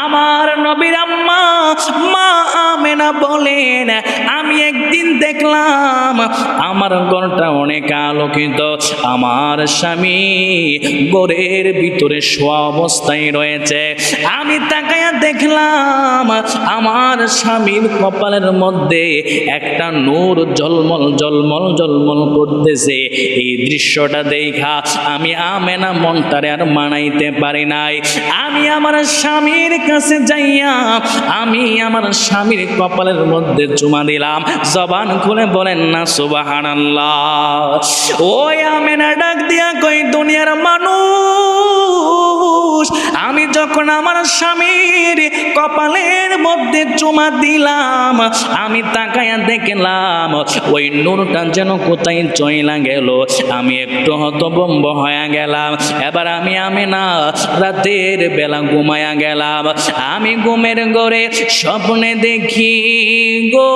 আমার নবীর আম্মা মা আমেনা বলেন, আমি একদিন দেখলাম আমার ঘরটা অনেক আলোকিত, আমার স্বামী ঘরের ভিতরে শোয়া অবস্থায় রয়েছে। আমি তাকায়া দেখলাম আমার স্বামীর কপালের মধ্যে একটা নূর ঝলমল ঝলমল ঝলমল করতেছে। এই দৃশ্যটা দেখা আমি আমেনা মনটারে আর মানাইতে পারি নাই। আমি আমার স্বামীর কাছে যাইয়া আমি আমার স্বামীর কপালের মধ্যে চুমা দিলাম। জবান খুলে বলেন না সুবহানাল্লাহ। ওই আমেনা ডাক দিয়া কই, দুনিয়ার মানুষ, আমি যখন আমার স্বামীর কপালের মধ্যে চুমা দিলাম, আমি তাকায়া দেখলাম ওই নূরটা যেন কোথায় চইলা গেল। আমি একটু হতভম্ব হয়ে গেলাম। এবার আমি আমেনা রাতের বেলা ঘুমায়া গেলাম। আমি ঘুমের ঘরে স্বপ্নে দেখি গো,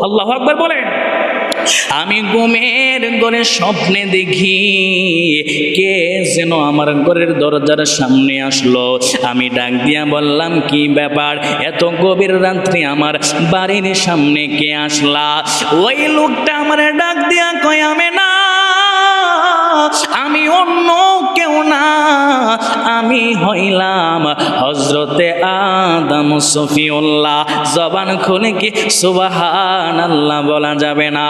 আল্লাহু আকবার বলেন, আমি ঘুমের ঘরে স্বপ্নে দেখি কে যেন আমার ঘরের দরজার সামনে আসলো। আমি ডাক দিয়া বললাম, কি ব্যাপার, এত গভীর রাত্রি আমার বাড়ির সামনে কে আসলা? ওই লোকটা আমার ডাক দিয়া কয়, আমেনা, আমি অন্য কেউ না, আমি হইলাম হযরতে আদম সফিউল্লাহ। জবান খুলে কি সুবহানাল্লাহ বলা যাবে না?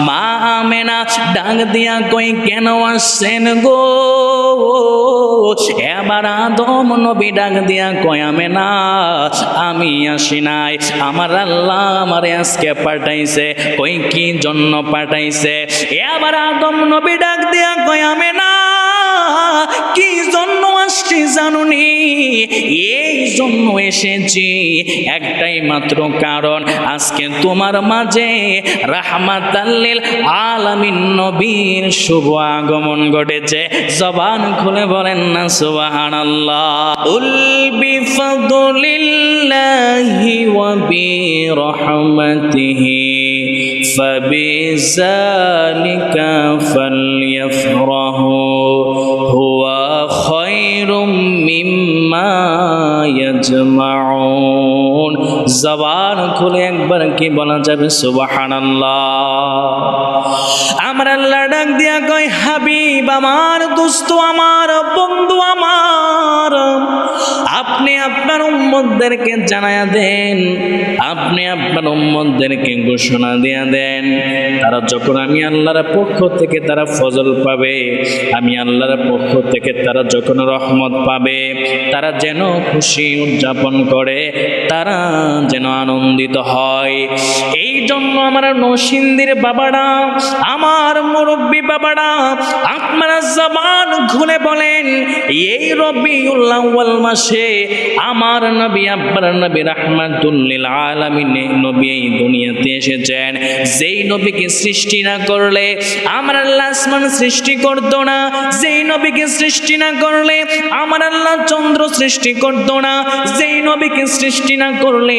মা আমেনা ডাক দিয়া কই, কেন আসছেন গো? এবার আদম নবী ডাক দিয়া কই, আমেনা, আমি আসি নাই, আমার আল্লাহ আমারে আজকে পাঠাইছে। কই, কি জন্য পাঠাইছে? এবার আদম নবী ডাক দিয়া কই, আমেনা, কি জন্য আসছি জানুনি? এই জন্য এসেছি, একটাই মাত্র কারণ, আজকে তোমার মাঝে রাহমাতাল লিল আলামিন নবীর শুভ আগমন ঘটেছে। জবান খুলে বলেন না সুবহানাল্লাহ। উল বিফাদলিল্লাহি ওয়া বিরহমাতিহি ফাবিযালিকা ফালইফরাহু হুয়া খায়রুম মিম্মা ইয়াজমাউন। জবান খুলে একবার কি বলা যাবে সুবহানাল্লাহ? আমার আল্লাহ ডাক দিয়া কয়, হাবিব আমার, দোস্ত আমার, বন্ধু আমার, আপনি আপনার উম্মতদেরকে জানায়া দেন, আপনি আপনার উম্মতদেরকে ঘোষণা দিয়া দেন, তারা যখন আমি আল্লাহর পক্ষ থেকে তারা ফজল পাবে, আমি আল্লাহর পক্ষ থেকে তারা যখন রহমত পাবে, তারা যেন খুশি উদযাপন করে, তারা যেন আনন্দিত হয়। এই জন্য আমার নরসিংদীর বাবারা, আমার মুরব্বী বাবারা, আপনারা জবান খুলে বলেন, এই রবিউল আউয়াল মাসে আমার নবী, আপনার নবী রাহমাতুল লিল আলামিন নবী এই দুনিয়াতে এসেছেন। যেই নবীকে সৃষ্টি না করলে আমার আল্লাহ আসমান সৃষ্টি করতো না, যেই নবীকে সৃষ্টি না করলে আমার আল্লাহ চন্দ্র সৃষ্টি করতো না, যেই নবীকে সৃষ্টি না করলে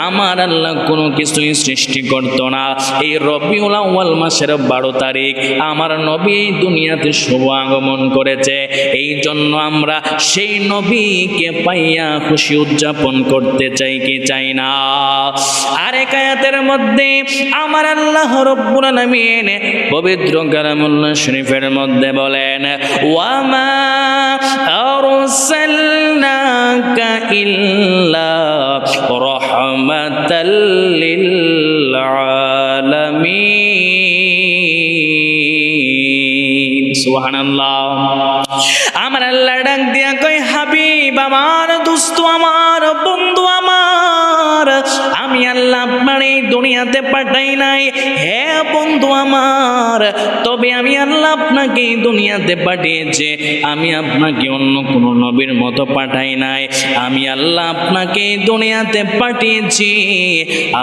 আমার আল্লাহ কোনো কিছুই সৃষ্টি করতো না। এই রবিউল আউয়াল মাসের 12 তারিখ আমার নবী এই দুনিয়াতে শুভ আগমন করেছে। এই জন্য আমরা সেই নবীকে পাইয়া খুশি উদযাপন করতে চাই কি চাই না? আরেক আয়াতের মধ্যে আমার আল্লাহ রাব্বুল আলামিন পবিত্র কালামুল্লাহ শরীফের মধ্যে বলেন, ওয়ামা আরসালনাকা ইল্লা রাহমাতাল লিল আলামিন। সুবহানাল্লাহ। আমার আল্লাহ ডাক দিয়া কই, হাবিব আমার, দোস্ত আমার, বন্ধু আমার, আমি আল্লাহ আপনার এই দুনিয়াতে পাঠাই নাই, হে বন্ধু আমার, তবে আমি আল্লাহ আপনাকে এই দুনিয়াতে পাঠিয়েছে, আমি আপনাকে অন্য কোন নবীর মতো পাঠাই নাই। আমি আল্লাহ আপনাকে এই দুনিয়াতে পাঠিয়েছি,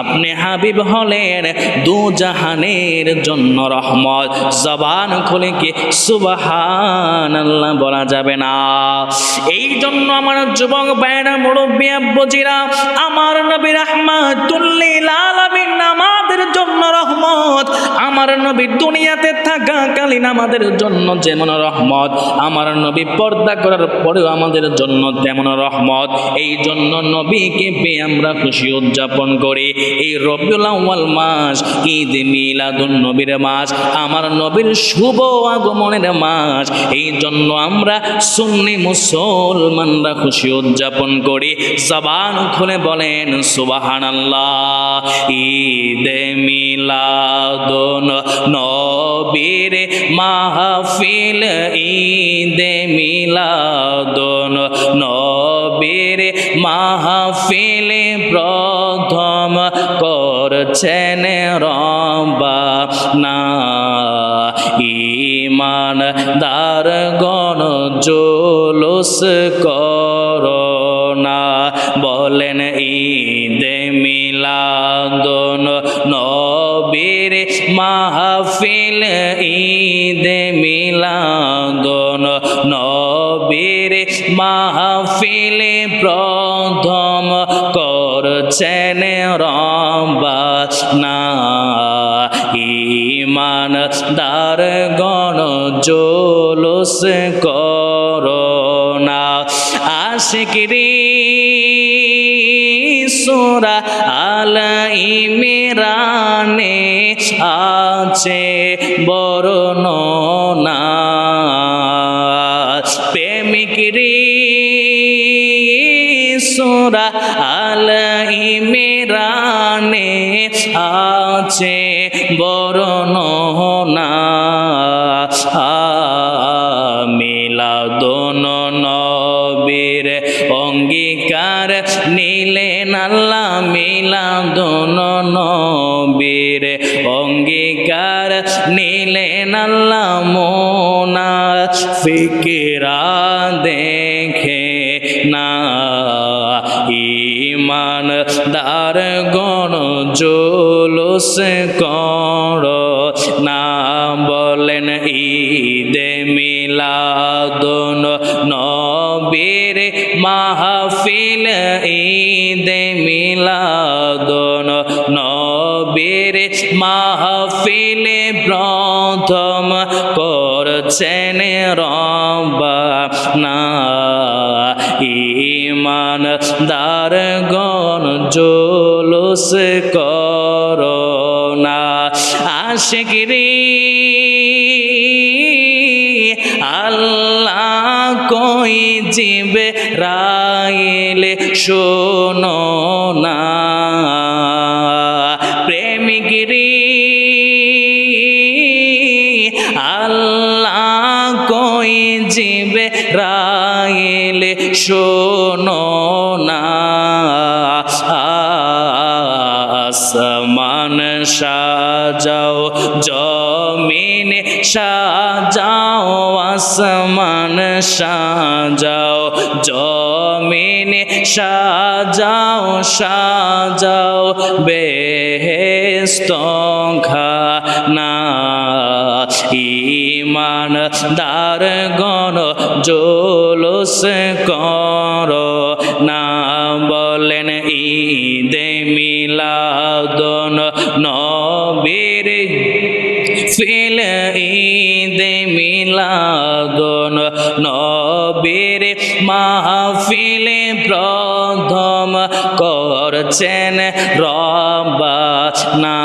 আপনি হাবিব হলেন দু জাহানের জন্য রহমত। জবান খুলে কি সুবহানাল্লাহ বলা যাবে না? এই জন্য আমার যুবক ভাইরা, মুরব্বী আব্বুজিরা, আমার নবী রাহমাতুল লিল আলামিন আমাদের আমাদের জন্য রহমত, আমার নবী দুনিয়াতে থাকাকালীন আমাদের জন্য যেমন রহমত, আমার নবী পর্দা করার পরেও আমাদের জন্য তেমন রহমত। এই জন্য নবীকে পেয়ে আমরা খুশি উদযাপন করি। এই রবিউল আউয়াল মাস ঈদ মিলাদুন নবীর মাস, আমার নবীর শুভ আগমনের মাস। এই জন্য আমরা সুন্নি মুসলমানরা খুশি উদযাপন করি। জবান খুলে বলেন সুবহানাল্লাহ। ঈদে মিলাদুন নবীর মাহফিল, ঈদে মিলাদুন নবীর মাহফিল প্রথম করছেন রব্বানা। ঈমানদারগণ জুলুস করোনা, বলেন ঈদে মিলাদুন নবীর মাহফিল, ঈদে মিলাদুন নবীর মাহফিল প্রথম করছেন রব্বানা। ঈমানদারগণ জুলুস করোনা। আশিকরি সূরা আল ইমরানে আছে বর্ণনা, প্রেমিকরি সূরা আল ইমরানে আছে বর্ণনা। মিলাদুন নবীর অঙ্গীকার নিলেন আল্লাহ, মিলাদুন নবীর অঙ্গীকার নিলেন আল্লাহ। মুনাফিকরা দেখে না, ঈমানদারগণ জুলুস করোনা, বলেন ঈদে মিলাদুন নবীর মাহফিল, ঈদে মিলাদুন নবীর মাহফিল প্রথম করছেন রব্বানা। ঈমানদারগণ জুলুস করোনা। আশিকরি আল্লাহ কই জিবরাইল শোনো না, প্রেমিকরি আল্লাহ কই জিবরাইল শোনো না। আসমান সাজাও জমিন সাজাও, আসমান সাজাও জমিন সাজাও, সাজাও বেহেশত খানা। ঈমানদারগণ জুলুস করোনা, বলেন ঈদে মিলাদুন নবীর ফিল, ঈদে মিলাদুন নবীর মাহফিল প্রথম করছেন রব্বানা।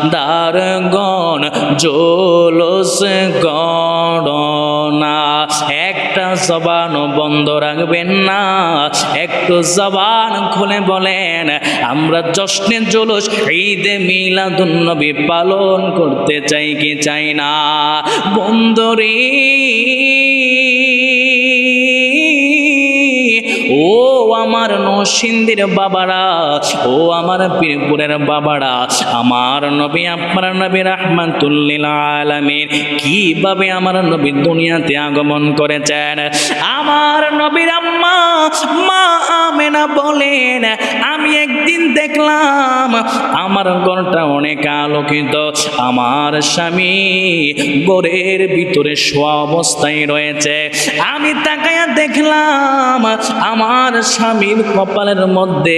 ঈমানদারগণ জুলুস করোনা। একটা জবান বন্ধ রাখবেন না, একটু জবান খুলে বলেন আমরা জশ্নে জুলুস ঈদে মিলাদুন নবী পালন করতে চাই কি চাই না? বন্ধুরে ও আমার নরসিংদীর বাবারা, ও আমার পীরপুরের বাবারা, আমার নবী আপনার নবী রাহমাতুল লিল আলামিন কিভাবে আমার নবী দুনিয়াতে আগমন করেছেন। আমার নবীর আম্মা মা আমেনা বলেন, আমি একদিন দেখলাম আমার ঘরটা অনেক আলোকিত, আমার স্বামী ঘরের ভিতরে শোয়া অবস্থায় রয়েছে। আমি তাকায়া দেখলাম আমার স্বামীর কপালের মধ্যে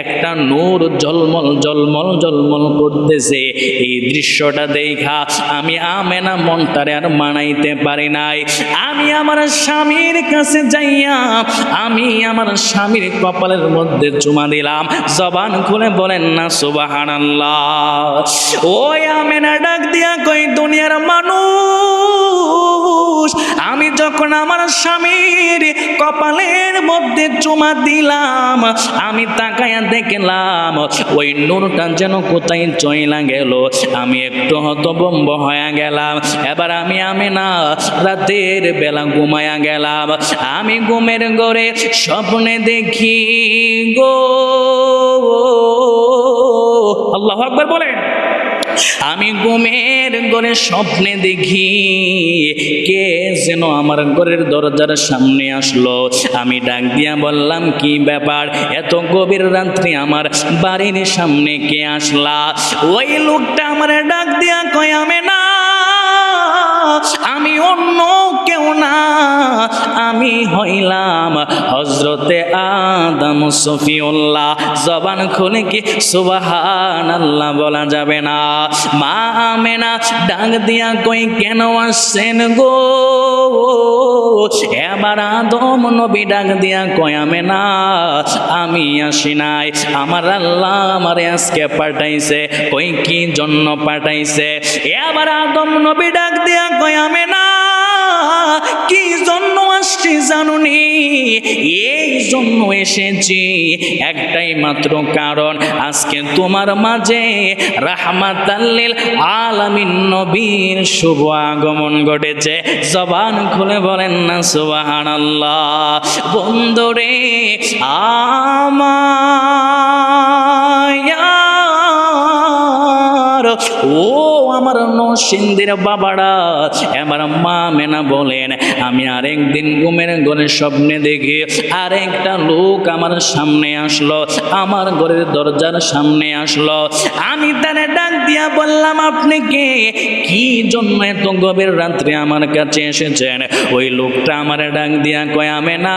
একটা নূর ঝলমল ঝলমল ঝলমল করতেছে। এই দৃশ্যটা দেখা আমি আমেনা মনটারে আর মানাইতে পারি নাই। আমি আমার স্বামীর কাছে যাইয়া আমি আমার স্বামীর কপালের মধ্যে চুমা দিলাম। জবান খুলে বলেন না সুবহানাল্লাহ। ওই আমেনা ডাক দিয়া কই দুনিয়ার মানুষ, আমি যখন আমার স্বামীর কপালের মধ্যে চুমা দিলাম, আমি তাকায়া দেখলাম ওই নূরটা যেন কোথায় চইলা গেল। আমি একটু হতভম্ব হয়ে গেলাম। এবার আমি আমেনা রাতের বেলা ঘুমায়া গেলাম। আমি ঘুমের ঘরে স্বপ্নে দেখি গো, আল্লাহু আকবার বলেন। আমি ঘুমের ঘরে স্বপ্নে দেখি কে যেন আমার ঘরের দরজার সামনে আসলো। আমি ডাক দিয়া বললাম, কি ব্যাপার, এত গভীর রাত্রি আমার বাড়ির সামনে কে আসলা? ওই লোকটা আমার ডাক দিয়া কয়, আমেনা আমি অন্য কেউ না, আমি হইলাম হযরতে আদম সফিউল্লাহ। জবান খুলে কি সুবহানাল্লাহ বলা যাবে না? মা আমেনা ডাক দিয়া কই, কেন আসছেন গো? এবার আদম নবী ডাক দিয়া কয়, আমেনা আমি আসি নাই, আমার আল্লাহ আমারে আজকে পাঠাইছে। কই কি জন্য পাঠাইছে? এবার আদম নবী ডাক দিয়া কয়, আমেনা কি জন্য আসছি জানুনি? এই জন্য এসেছি, একটাই মাত্র কারণ, আজকে তোমার মাঝে রাহমাতাল লিল আলামিন নবীর শুভ আগমন ঘটেছে। জবান খুলে বলেন না সুবহানাল্লাহ। বন্ধুরে আমার, ও আমার নরসিংদীর বাবারা, আমার মা মেনা বলেন, আমি আরেকদিন ঘুমের ঘরে স্বপ্নে দেখি আরেকটা লোক আমার সামনে আসলো, আমার ঘরের দরজার সামনে আসলো। আমি তারে ডাক দিয়া বললাম, আপনি কে? কি জন্য এত গভীর রাত্রে আমার কাছে এসেছেন? ওই লোকটা আমার ডাক দিয়া কয়, আমেনা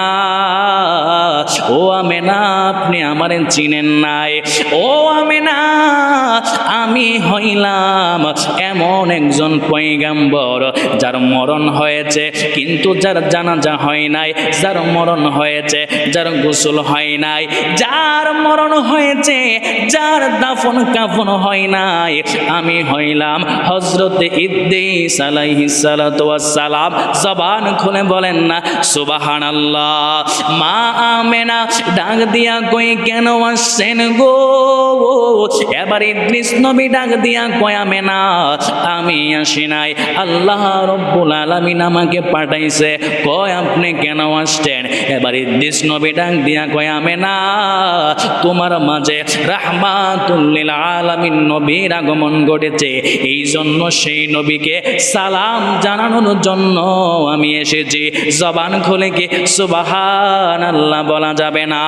ও আমেনা, আপনি আমারে চিনেন নাই। ও আমেনা, আমি হইলাম এমন একজন পয়গাম্বর যার মরণ হয়েছে কিন্তু যার জানাজা হয় নাই, যার মরণ হয়েছে যার গোসল হয় নাই, যার মরণ হয়েছে যার দাফন কাফন হয় নাই। আমি হইলাম হযরতে ইদ্রিস আলাইহিস সালাতু ওয়াস সালাম। জবান খুলে বলেন না সুবহানাল্লাহ। মা আমেনা ডাক দিয়া কই, কেন আসছেন গো? এবার ইদ্রিস নবী ডাক দিয়া কয়, আমেনা আমি আসি নাই, আল্লাহ রব্বুল আলামিন আমাকে পাঠাইছে। কয় আপনি কেন আসছেন? এবার ইদ্রিস নবী ডাক দিয়া কয়, আমেনা তোমার মাঝে রাহমাতুল লিল আলামিন নবীর আগমন ঘটেছে, এই জন্য সেই নবীকে সালাম জানানোর জন্য আমি এসেছি। জবান খুলে কি সুবহানাল্লাহ বলা যাবে না?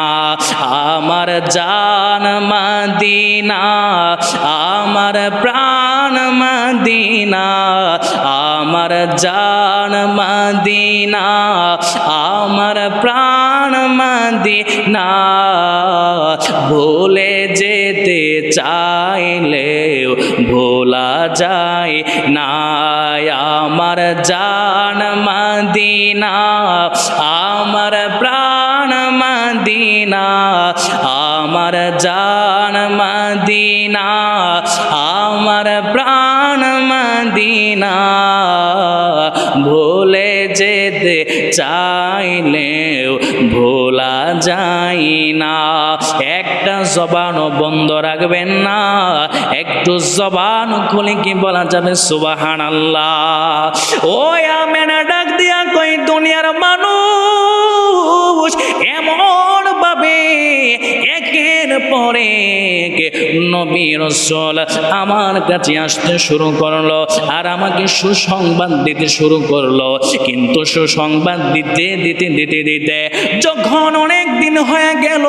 আমার জান মদিনা, আমার প্রাণ মদিনা, আমার জান মদিনা, আমার প্রাণ মদিনা। ভুলে যেতে চাইলেও ভোলা যায় না, আমার জান মদিনা, আমার প্রাণ মদিনা, আমার জান মদিনা, আমার প্রাণ মদিনা। ভুলে যেতে চাইলেও ভোলা যায় না। একটা জবানও বন্ধ রাখবেন না, একটু জবান খুলে কি বলা যাবে সুবহানাল্লাহ। ওই আমেনা ডাক দিয়া কই, দুনিয়ার মানুষ এমন ভাবে একের পরে নবী রাসূল আমার কাছে আসতে শুরু করলো আর আমাকে সুসংবাদ দিতে শুরু করলো। কিন্তু সুসংবাদ দিতে দিতে দিতে দিতে যখন অনেক দিন হয়ে গেল,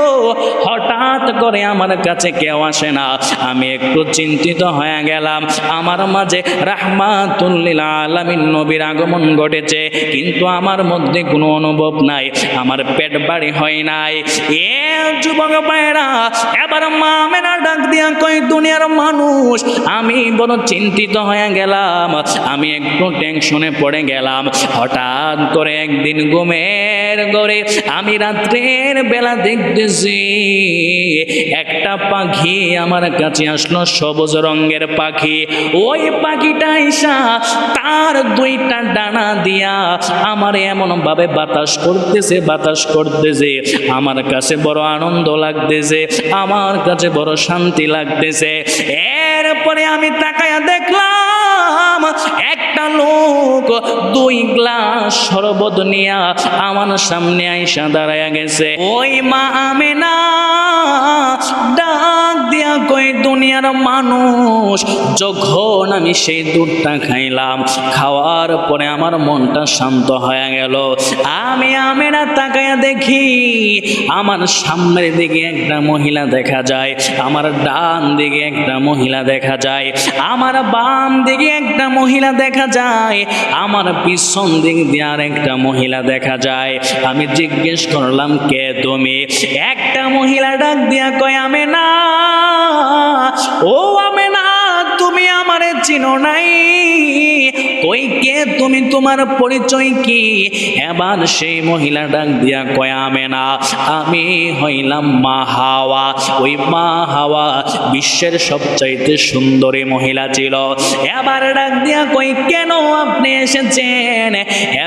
হঠাৎ করে আমার কাছে কেউ আসে না। আমি একটু চিন্তিত হয়ে গেলাম। আমার মাঝে রাহমাতুল লিল আলামিন নবীর আগমন ঘটেছে, কিন্তু আমার মধ্যে কোনো অনুভব নাই, আমার পেট ভারী হয় নাই। এ যুবক ভাইরা, এবার মা আমেনা ডাক দিয়া কই, দুনিয়ার মানুষ, আমি বড় চিন্তিত হয়ে গেলাম, আমি একটু টেনশনে পড়ে গেলাম। হঠাৎ করে একদিন ঘুমের ঘরে আমি রাত্রের বেলা দেখতেছি একটা পাখি আমার কাছে আসলো, সবুজ রঙের পাখি। ওই পাখিটা আইসা তার দুইটা ডানা দিয়া আমার এমন ভাবে বাতাস করতেছে, বাতাস করতেছে, আমার কাছে বড় আনন্দ লাগতেছে, আমার কাছে বড় শান্তি লাগতেছে। এরপরে আমি তাকায়া দেখলাম একটা লোক 2 গ্লাস শরবত নিয়া আমার সামনে আইসা দাঁড়ায়া গেছে। ওই মা আমেনা ডাক দিয়া কই, দুনিয়ার মানুষ, যখন আমি সেই দুধটা খাইলাম, খাওয়ার পরে আমার মনটা শান্ত হয়ে গেল। আমি আমেনা তাকায়া দেখি আমার সামনের দিকে একটা মহিলা দেখা যায়, আমার ডান দিকে একটা মহিলা দেখা যায়, আমার বাম দিকে একটা মহিলা দেখা যায়, আমার পিছন দিক দিয়ে আর একটা মহিলা দেখা যায়। আমি জিজ্ঞেস করলাম, কে তুমি? একটা মহিলা ডাক দিয়া কয়, আমেনা, ও আমেনা, তুমি আমারে চিনো নাই? কই, কে তুমি, তোমার পরিচয় কি? এবার সেই মহিলা ডাক দিয়া কয়, আমেনা, আমি হইলাম মা হাওয়া। ওই মা হাওয়া বিশ্বের সবচাইতে সুন্দরী মহিলা ছিল। এবার ডাক দিয়া কই, কেন আপনি এসেছেন?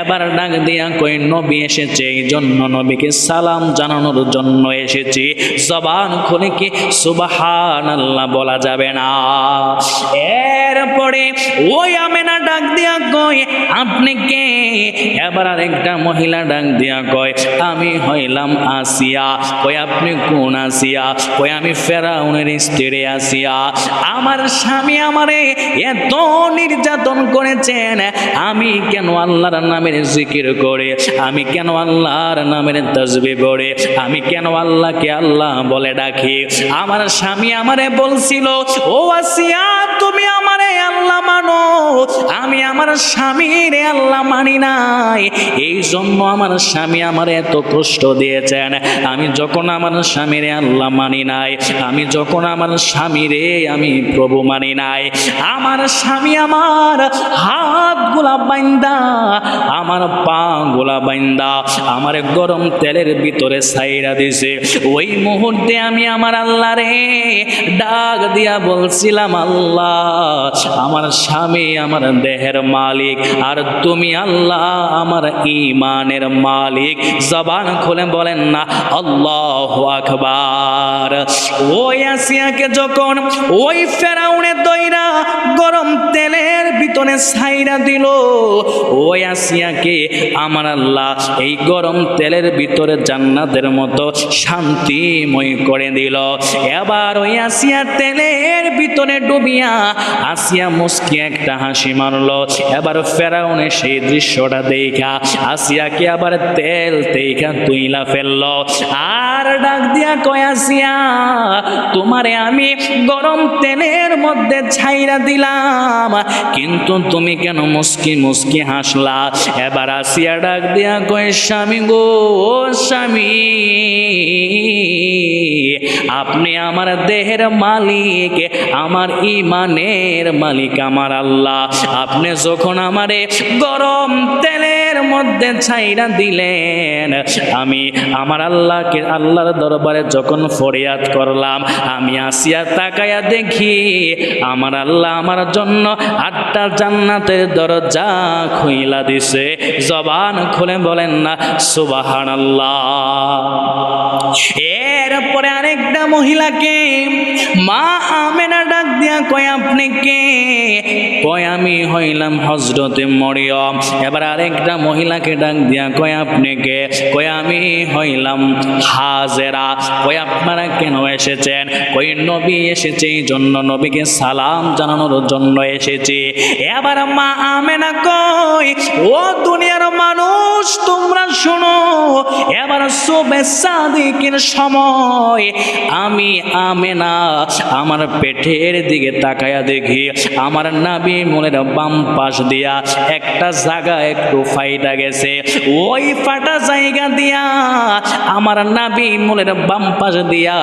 এবার ডাক দিয়া কই, নবী এসেছে, এই জন্য নবীকে সালাম জানানোর জন্য এসেছি। জবান খুলে কি সুবহানাল্লাহ বলা যাবে না? এরপরে ওই আমেনা ডাক দিয়া কই, আপনি কে? এবার আরেকটা মহিলা ডাক দিয়া কয়, আমি হইলাম আসিয়া। কই, আপনি কোন আসিয়া? কই, আমি ফেরাউনের স্ত্রী আসিয়া। আমার স্বামী আমারে এত নির্যাতন করেছেন, আমি কেন আল্লাহর নামের জিকির করে, আমি কেন আল্লাহর নামের তাসবিহ পড়ে, আমি কেন আল্লাহকে আল্লাহ বলে ডাকি, আমার স্বামী আমারে বলছিল, ও আসিয়া, তুমি আমারে আল্লাহ মানো। আমি আমার স্বামীর আল্লাহ মানি নাই, এই জন্য আমার স্বামী আমার এত কষ্ট দিয়েছেন। আমি যখন আমার স্বামীর আল্লাহ মানি নাই, আমি যখন আমার স্বামীরে আমি প্রভু মানি নাই, আমার স্বামী আমার হাত গুলা বাইন্দা, আমার পা গুলা বাইন্দা আমার গরম তেলের ভিতরে ছাইরা দিছে। ওই মুহূর্তে আমি আমার আল্লাহ রে ডাক দিয়া বলছিলাম, আল্লাহ, আমার স্বামী আমার দেহের মালিক, আর তুমি আল্লাহ আমার ঈমানের মালিক। জবান খুলে বলেন না আল্লাহু আকবার। ওই আসিয়াকে যখন ওই ফেরাউনের দইরা গরম তেলের ভিতরে ছাইরা দিল, ওই আসিয়াকে আমার আল্লাহ এই গরম তেলের ভিতরে জান্নাতের মতো শান্তিময় করে দিল। এবার ওই আসিয়া তেলের ভিতরে ডুবিয়া আসিয়া মুস্কি একটা হাসি মারলো। এবার ফেরাউনে সেই দৃশ্যটা দেখা আসিয়াকে আবার তেল তেইকা তুইলা ফেললো, আর ডাক দিয়া কয়, আসিয়া, তোমারে আমি গরম তেলের মধ্যে ছাইরা দিলাম, কিন্তু তুমি কেন মুস্কি মুস্কি হাসলা? এবার আসিয়া ডাক দিয়া কয়, স্বামী গো, স্বামী, আপনি আমার দেহের মালিক, আমার ঈমানের মালিক আমার আল্লাহ। আপনি যখন আমারে গরম তেলের মধ্যে ছাইরা দিলেন, আমি আমার আল্লাহকে আল্লাহর দরবারে যখন ফরিয়াদ করলাম, আমি আসিয়া তাকায়া দেখি আমার আল্লাহ আমার জন্য 8টা জান্নাতের দরজা খুইলা দিছে। জবান খুলে বলেন না সুবহানাল্লাহ। এরপরে আরেকটা মহিলাকে মা আমেনা ডাক দিয়া কয় আপনি কে? কয় আমি হইলাম হযরতে মরিয়ম। এবার আরেকটা মহিলাকে ডাক দিয়া কয় আপনি কে? কয় আমি হইলাম হাজেরা। কয় আপনারা কেন এসেছেন? কই নবী এসেছে এই জন্য, নবীকে সালাম জানানোর জন্য এসেছি। এবার মা আমেনা কই ও দুনিয়ার মানুষ তোমরা শোনো, এবার সুবে সাদিকের সময় আমি আমেনা আমার পেটের দিকে তাকায়া দেখি আমার নাবি মনের বাম পাশ দিয়া একটা জায়গা একটু ফাইটা গেছে। ওই ফাটা জায়গা দিয়া আমার নাবি মনের বাম পাশ দিয়া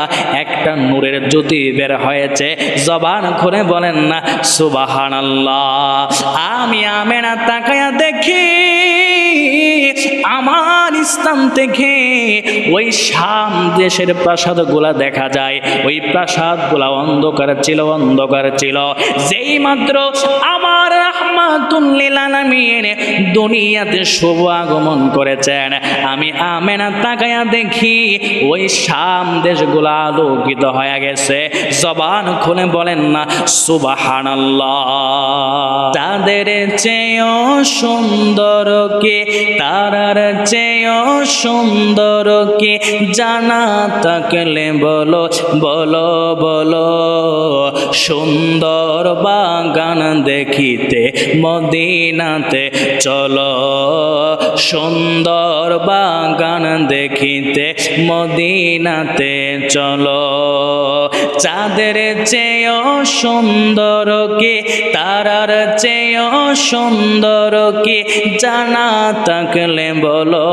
একটা নূরের জ্যোতি বের হয়েছে। জবান খুলে বলেন না সুবহানাল্লাহ। আমি আমেনা তাকায়া দেখি আমার স্থান থেকে ওই শাম দেশের প্রাসাদগুলা দেখা যায়। ওই প্রাসাদগুলা অন্ধকার ছিল, অন্ধকার ছিল। যেই মাত্র আমার রাহমাতুল লিল আলামিন দুনিয়াতে শুভ আগমন করেছেন, আমি আমেনা তাকায়া দেখি ওই শাম দেশগুলা আলোকিত হয়ে গেছে। জবান খুলে বলেন না সুবহানাল্লাহ। তাদের চেয়েও সুন্দর কে, তারার চেয়েও সুন্দর কে, জানা থাকলে বলো বলো বলো। সুন্দর বাগান দেখিতে মদিনাতে চলো, সুন্দর বাগান দেখিতে মদিনাতে চলো। চাঁদের চেয়েও সুন্দর কে, তারার চেয়েও সুন্দর কে, জানা থাকলে বলো।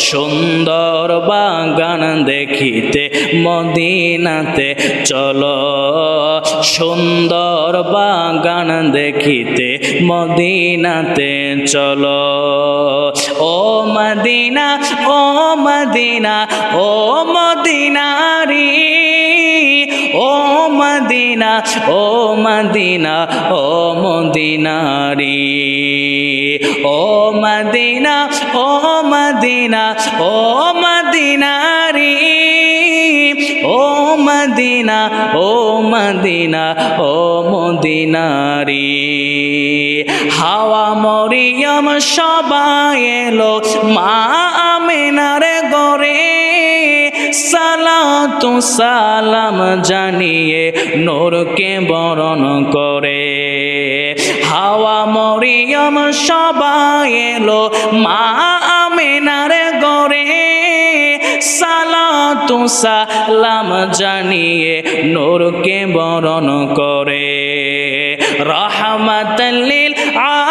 সুন্দর বাগান দেখিতে মদিনাতে চলো, সুন্দর বাগান দেখিতে মদিনাতে চলো। ও মদিনা, ও মদিনা, ও মদিনারি, ও মদিনা, ও মদিনা, ও মদিনারি, ও মদিনা, ও মদিনা, ও মদিনারি, ও মদিনা, ও মদিনা, ও মদিনারি। হাওয়া মরিয়ম সবাই এলো মা আমেনার ঘরে, সালাতু সালাম জানিয়ে নূরকে বরণ করে। হাওয়া মরিয়ম সবাই এলো মা আমেনার ঘরে, সালাতু সালাম জানিয়ে নূরকে বরণ করে। রাহমাতাল লিল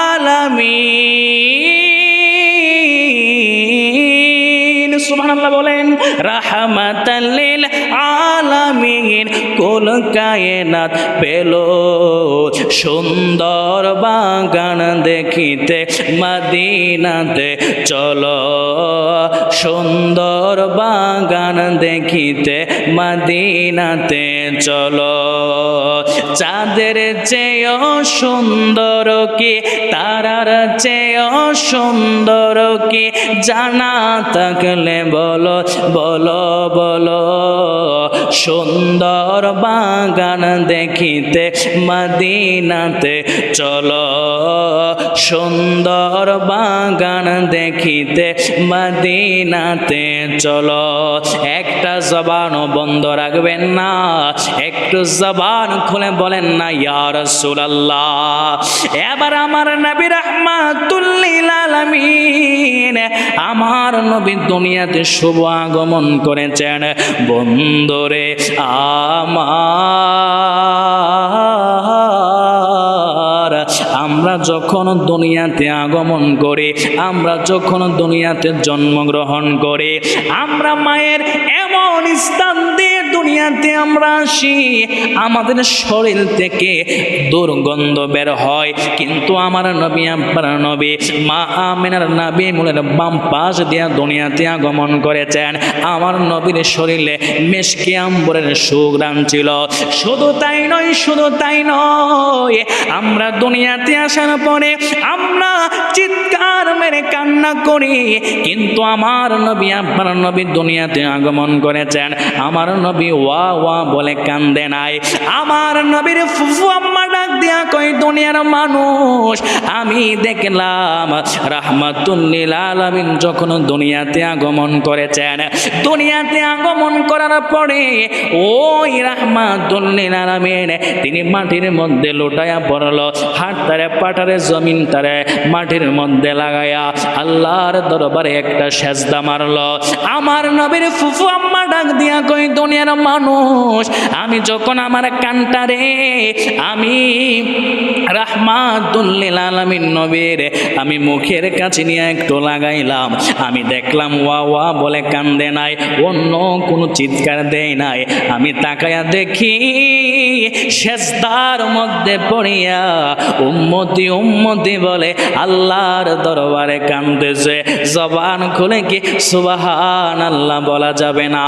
আলামিন, সুবহানাল্লাহ বলেন। রাহমাতাল লিল আলামিন কুল কায়নাত পেল সুন্দর বাগান দেখিতে মদিনাতে চলো, সুন্দর বাগান দেখিতে মদিনাতে চলো। চাঁদের চেয়েও সুন্দর কে, তারার চেয়েও সুন্দর কে, জানা থাকলে বলো বলো বলো। সুন্দর বাগান দেখিতে মদিনাতে চলো, সুন্দর বাগান দেখিতে মদিনাতে চলো। একটা জবান বন্ধ রাখবেন না, একটু জবান খুলে বলেন না ইয়া রাসূলুল্লাহ। এবার আমার নবী রাহমাতুল লিল আলামিন, আমার নবী দুনিয়াতে শুভ আগমন করেছেন। বন্ধুরে আমার, আমরা যখন দুনিয়াতে আগমন করি, আমরা যখন দুনিয়াতে জন্মগ্রহণ করি, আমরা মায়ের এমন স্থান দিয়ে দুনিয়াতে আমরা আসি, আমাদের শরীর থেকে দুর্গন্ধ বের হয়, কিন্তু আমার নবী আপনার নবী মা আমিনার নবী মুলের বাম পাশ দিয়া দুনিয়াতে আগমন করেছেন। আমার নবীর শরীরে মিশকে আম্বরের সুঘ্রাণ ছিল। শুধু তাই নয়, শুধু তাই নয়, আমরা দুনিয়াতে আসার পরে আমরা চিৎকার মেরে কান্না করি, কিন্তু আমার নবী আপনার নবী দুনিয়াতে আগমন করেছেন, আমার নবী ওয়া ওয়া বলে কান্দে নাই। আমার নবীর ফুফু আম্মা ডাক দিয়া কই, দুনিয়ার মানুষ আমি দেখলাম রাহমাতুল লিল আলামিন যখন দুনিয়াতে আগমন করেছেন, দুনিয়াতে আগমন করার পরে ওই রাহমাতুল লিল আলামিন তিনি মাটির মধ্যে লুটায়া পড়ল, হাত তারে পাটারে জমিন তারে মাটির মধ্যে লাগায়া আল্লাহর দরবারে একটা সেজদা মারল। আমার নবীর ফুফু আম্মা ডাক দিয়া কই, দুনিয়ার মানুষ আমি যখন আমার কানটারে আমি রাহমাতুল লিল আলামিন নবীর আমি মুখের কাছে নিয়ে একটু লাগাইলাম, আমি দেখলাম ওয়া ওয়া বলে কান্দে নাই, অন্য কোনো চিৎকার দেয় নাই। আমি তাকায়া দেখি সেজদার মধ্যে পড়িয়া উম্মতি উম্মতি বলে আল্লাহর দরবারে কান্দেছে। জবান খুলে কি সুবহানাল্লাহ বলা যাবে না?